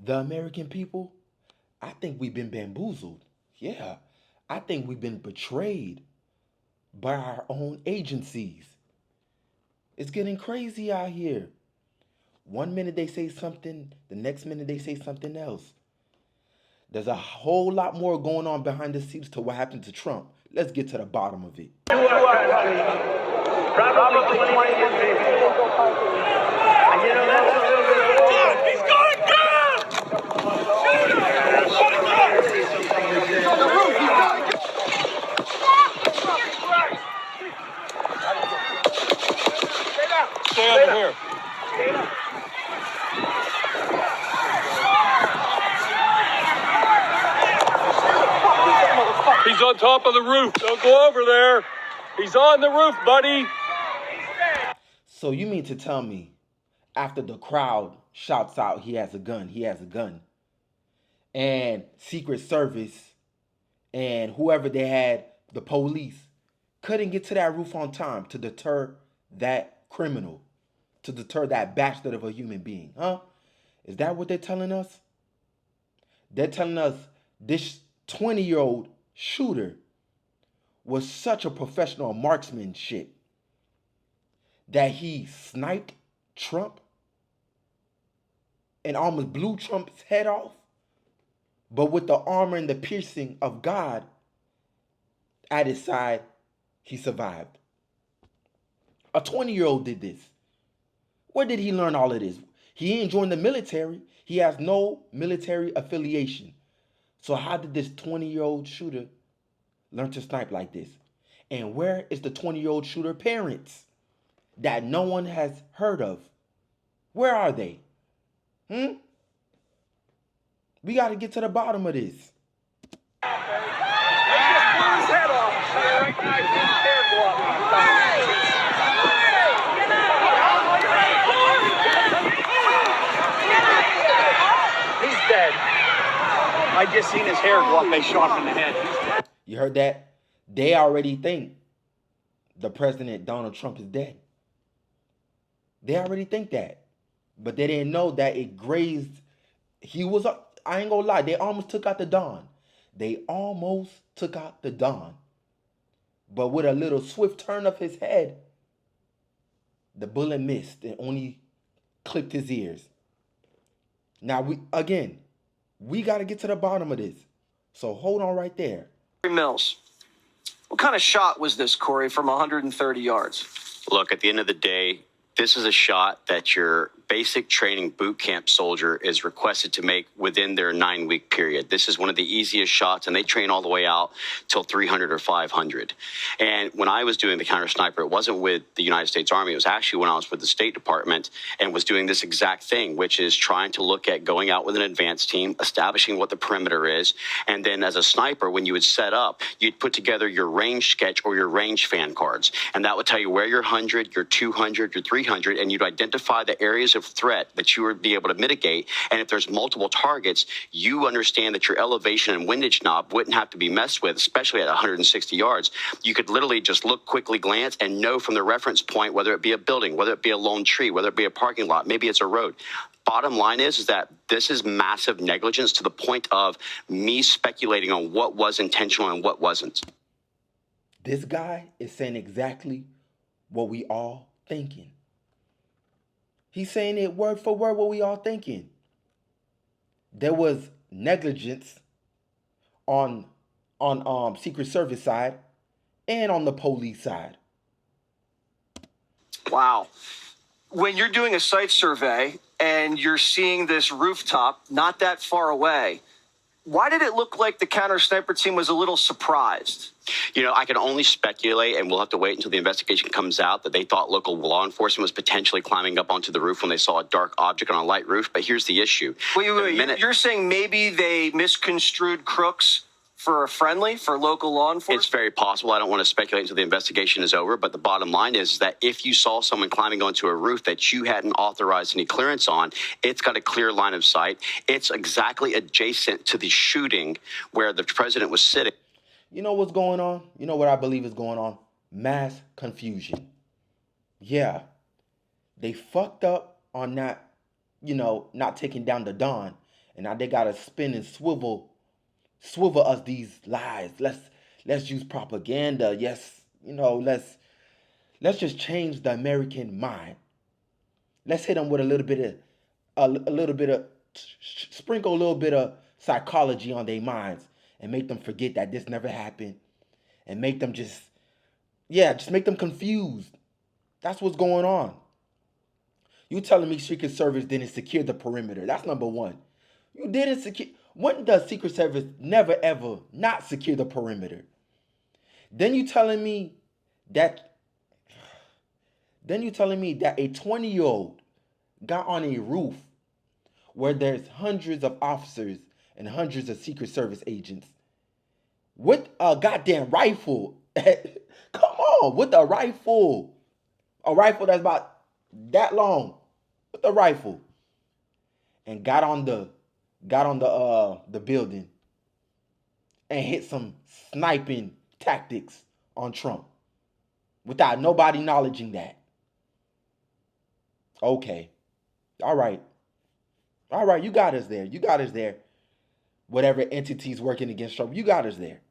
The American people, I think we've been bamboozled. Yeah, I think we've been betrayed by our own agencies. It's getting crazy out here. One minute they say something, the next minute they say something else. There's a whole lot more going on behind the scenes to what happened to Trump. Let's get to the bottom of it. Probably 20 years people. And you know, that's a little bit of he's going down! He's on the roof, he's going down! Stay over here. He's on top of the roof. Don't go over there. He's on the roof, buddy. So you mean to tell me, after the crowd shouts out, he has a gun, and Secret Service and whoever they had, the police, couldn't get to that roof on time to deter that criminal, to deter that bastard of a human being, huh? Is that what they're telling us? They're telling us this 20-year-old shooter was such a professional marksmanship that he sniped Trump and almost blew Trump's head off. But with the armor and the piercing of God at his side, he survived. A 20-year-old did this. Where did he learn all of this? He ain't joined the military. He has no military affiliation. So how did this 20-year-old shooter learn to snipe like this? And where is the 20-year-old shooter parents that no one has heard of? Where are they? We got to get to the bottom of this. They just blew his head off. They recognized his hair glove. He's dead. I just seen his hair go up. They shot him in the head. You heard that? They already think the president, Donald Trump, is dead. They already think that. But they didn't know that it grazed. I ain't gonna lie, they almost took out the Don. But with a little swift turn of his head, the bullet missed and only clipped his ears. Now, we got to get to the bottom of this. So hold on right there. Cory Mills, what kind of shot was this, Cory, from 130 yards? Look, at the end of the day, this is a shot that your basic training boot camp soldier is requested to make within their 9-week period. This is one of the easiest shots, and they train all the way out till 300 or 500. And when I was doing the counter sniper, it wasn't with the United States Army. It was actually when I was with the State Department and was doing this exact thing, which is trying to look at going out with an advanced team, establishing what the perimeter is. And then as a sniper, when you would set up, you'd put together your range sketch or your range fan cards. And that would tell you where your 100, your 200, your 300, and you'd identify the areas of threat that you would be able to mitigate. And if there's multiple targets, you understand that your elevation and windage knob wouldn't have to be messed with, especially at 160 yards. You could literally just look, quickly glance, and know from the reference point, whether it be a building, whether it be a lone tree, whether it be a parking lot, maybe it's a road. Bottom line is that this is massive negligence to the point of me speculating on what was intentional and what wasn't. This guy is saying exactly what we all thinking. He's saying it word for word what we all thinking. There was negligence on Secret Service side and on the police side. Wow. When you're doing a site survey and you're seeing this rooftop not that far away, why did it look like the counter sniper team was a little surprised? You know, I can only speculate, and we'll have to wait until the investigation comes out, that they thought local law enforcement was potentially climbing up onto the roof when they saw a dark object on a light roof. But here's the issue. Wait. You're saying maybe they misconstrued crooks for local law enforcement? It's very possible. I don't want to speculate until the investigation is over. But the bottom line is that if you saw someone climbing onto a roof that you hadn't authorized any clearance on, it's got a clear line of sight. It's exactly adjacent to the shooting where the president was sitting. You know what's going on? You know what I believe is going on? Mass confusion. Yeah. They fucked up on not taking down the Don. And now they gotta spin and swivel us these lies. Let's use propaganda. Yes, let's just change the American mind. Let's hit them with a little bit of sprinkle a little bit of psychology on their minds and make them forget that this never happened, and make them just make them confused. That's what's going on. You telling me Secret Service didn't secure the perimeter? That's number one. You didn't secure. When does Secret Service never ever not secure the perimeter? Then you telling me that a 20-year-old got on a roof where there's hundreds of officers and hundreds of Secret Service agents with a goddamn rifle. Come on, with a rifle that's about that long, with a rifle, and got on the building and hit some sniping tactics on Trump without nobody acknowledging that. Okay. All right, you got us there. Whatever entity's working against Trump, you got us there.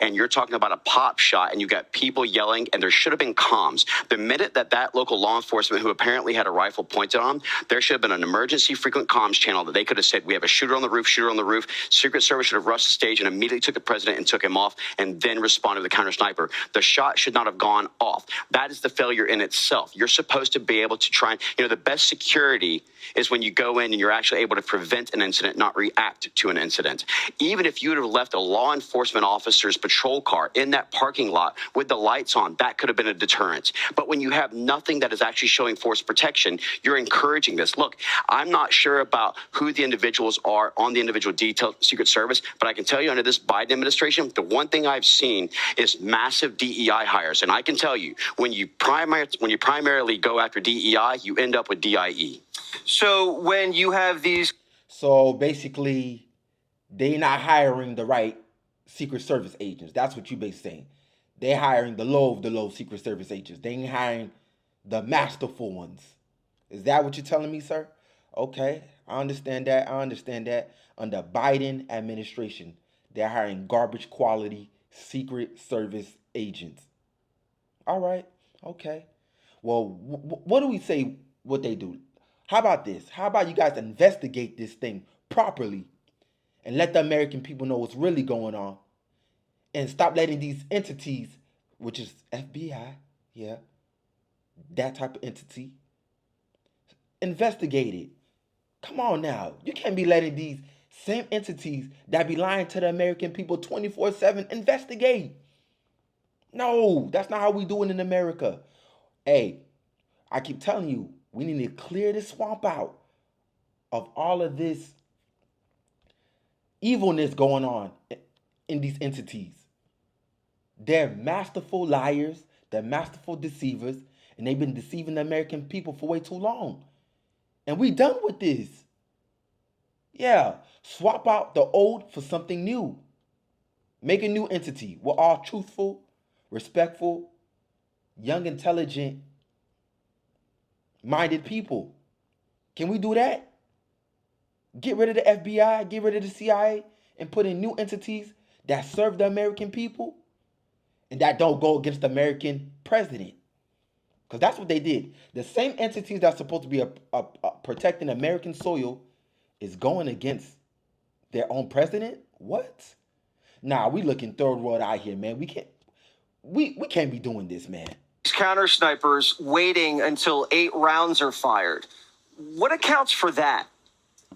And you're talking about a pop shot, and you got people yelling, and there should have been comms. The minute that local law enforcement, who apparently had a rifle pointed on, there should have been an emergency frequent comms channel that they could have said, we have a shooter on the roof. Secret Service should have rushed the stage and immediately took the president and took him off, and then responded with a counter sniper. The shot should not have gone off. That is the failure in itself. You're supposed to be able to try and, the best security is when you go in and you're actually able to prevent an incident, not react to an incident. Even if you would have left a law enforcement officer's patrol car in that parking lot with the lights on, that could have been a deterrent. But when you have nothing that is actually showing force protection, you're encouraging this. Look, I'm not sure about who the individuals are on the individual detail Secret Service, but I can tell you under this Biden administration, the one thing I've seen is massive DEI hires. And I can tell you, when you primarily go after DEI, you end up with DIE. So when you have these... So basically, they're not hiring the right Secret Service agents. That's what you basically saying. They're hiring the low Secret Service agents. They ain't hiring the masterful ones. Is that what you're telling me, sir? Okay, I understand that. Under Biden administration, they're hiring garbage quality Secret Service agents. All right, okay. Well, what do we say what they do? How about this? How about you guys investigate this thing properly and let the American people know what's really going on, and stop letting these entities, which is FBI, that type of entity, investigate it. Come on now. You can't be letting these same entities that be lying to the American people 24/7 investigate. No, that's not how we do it in America. Hey, I keep telling you, we need to clear this swamp out of all of this evilness going on in these entities. They're masterful liars, they're masterful deceivers, and they've been deceiving the American people for way too long. And we done with this. Yeah, swap out the old for something new. Make a new entity. We're all truthful, respectful, young, intelligent, minded people. Can we do that? Get rid of the FBI, get rid of the CIA, and put in new entities that serve the American people and that don't go against the American president. Because that's what they did. The same entities that's supposed to be protecting American soil is going against their own president? What? Nah, we looking third world out here, man. We can't be doing this, man. Counter snipers waiting until 8 rounds are fired. What accounts for that?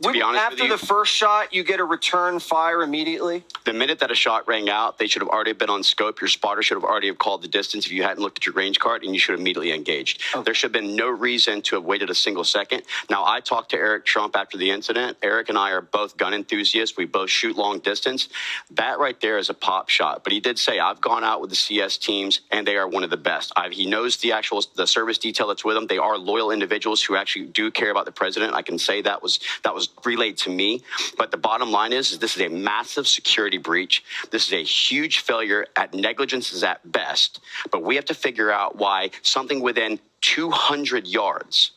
To be honest with you, after the first shot, you get a return fire immediately? The minute that a shot rang out, they should have already been on scope. Your spotter should have already have called the distance if you hadn't looked at your range card, and you should have immediately engaged. Okay. There should have been no reason to have waited a single second. Now, I talked to Eric Trump after the incident. Eric and I are both gun enthusiasts. We both shoot long distance. That right there is a pop shot. But he did say, I've gone out with the CS teams, and they are one of the best. He knows the service detail that's with them. They are loyal individuals who actually do care about the president. I can say that was relayed to me. But the bottom line is this is a massive security breach. This is a huge failure. At negligence is at best. But we have to figure out why something within 200 yards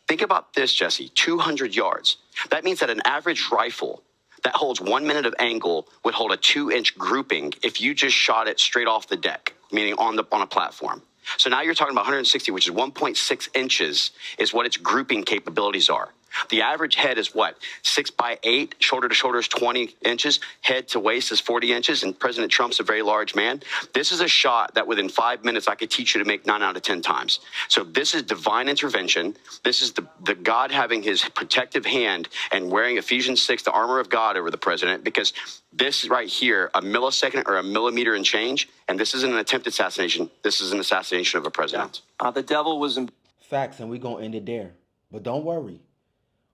Think about this, Jesse, 200 yards. That means that an average rifle that holds 1 minute of angle would hold a 2-inch grouping if you just shot it straight off the deck, meaning on a platform. So now you're talking about 160, which is 1.6 inches is what its grouping capabilities are. The average head is what? 6 by 8, shoulder to shoulder is 20 inches, head to waist is 40 inches, and President Trump's a very large man. This is a shot that within 5 minutes I could teach you to make 9 out of 10 times. So this is divine intervention. This is the God having his protective hand and wearing Ephesians 6, the armor of God over the president, because this is right here, a millisecond or a millimeter and change, and this isn't an attempted assassination. This is an assassination of a president. The devil was in. Facts, and we're going to end it there. But don't worry.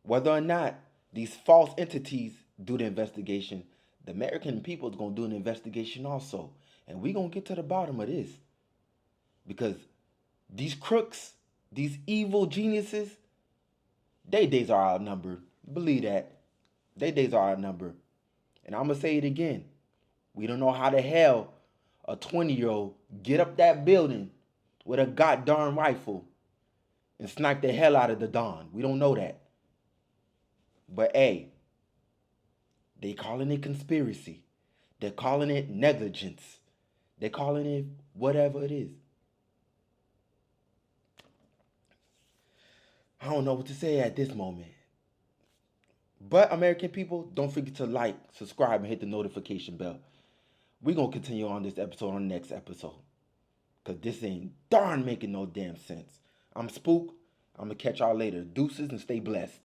Whether or not these false entities do the investigation, the American people is going to do an investigation also. And we're going to get to the bottom of this. Because these crooks, these evil geniuses, their days are outnumbered. Believe that. Their days are outnumbered. And I'm going to say it again. We don't know how the hell a 20-year-old get up that building with a goddamn rifle and snipe the hell out of the Don. We don't know that. But hey, they calling it conspiracy. They're calling it negligence. They're calling it whatever it is. I don't know what to say at this moment. But American people, don't forget to like, subscribe, and hit the notification bell. We're going to continue on this episode on the next episode. Because this ain't darn making no damn sense. I'm Spook. I'm going to catch y'all later. Deuces and stay blessed.